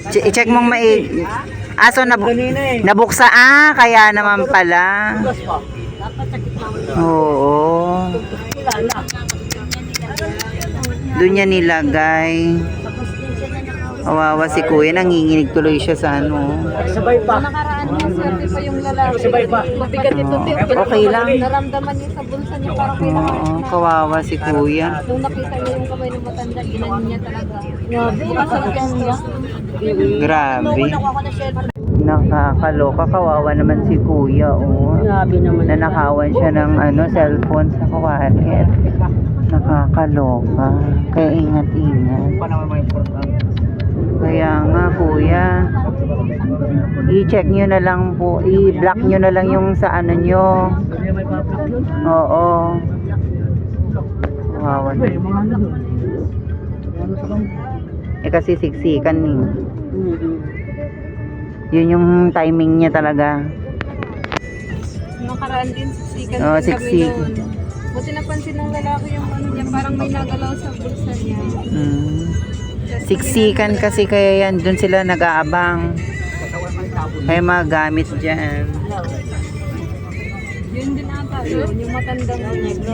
I-check mong aso nabuksa kaya naman pala. Oo. Doon niya nilagay. Kawawa si kuya, nanginginig tuloy siya sa ano. Sabay pa. Nakaraan niya, swerte pa yung lalaki. Sabay pa. Mabigat ito, Okay lang. naramdaman niya sa bulsa niya, parang kailangan Oo, kawawa si kuya. nung nakita niya yung kamay ng matanda, ginanon niya talaga. Grabe, masakyan niya. Grabe. Nakakaloka, kawawa naman si kuya. Oh. Grabe naman. Nanakawan siya ng cellphone sa kawalet. Nakakaloka. Kaya ingat-ingat. Kaya nga kuya, i-check nyo na lang po, i-block nyo na lang yung sa ano nyo. Oo. Kawawa na. Kasi siksikan yun yung timing niya talaga. Nakaraan din, siksikan Oo, din kami siksik. noon. Buti napansin ng lalaki yung ano niya, parang may nagalaw sa bulsa niya. Siksikan kasi kaya yan, dun sila nag-aabang. Kaya magamit dyan. Yun din ata, yun, yung matandang negro.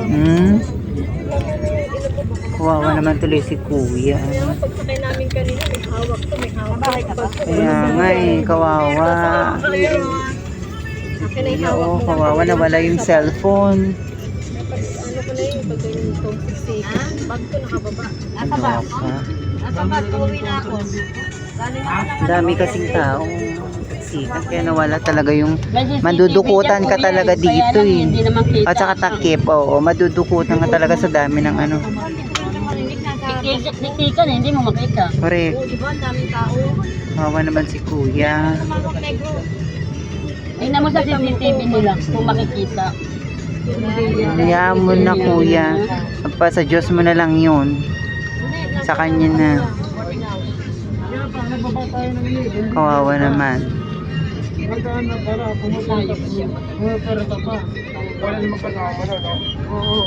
Kawawa naman tuloy si kuya. Pagsakay namin kanina, may hawak to, may hawak. Bakit ka ba? Kaya nga kawawa. Akin ay hawak Oo, mo. kawawa, nawala yung cellphone. Ano ko na yun, pag ganyan itong siksikan. Bag ko nakababa. Ano pa? Nakabag, uuwi na ako. Ang dami kasing taong siksikan, kaya nawala talaga yung madudukutan ka talaga dito At saka takip, oo, madudukutan ka talaga sa dami ng ano. Diktikan hindi mo makita. Correct. Oo, diba? Ang daming tao. Kawawa naman si kuya. Tumawag negro. Tingnan mo sa CCTV nila kung makikita. Hayaan mo na kuya. Magpa sa Diyos mo na lang yun. Sa kanya na. Kawawa naman. Oo.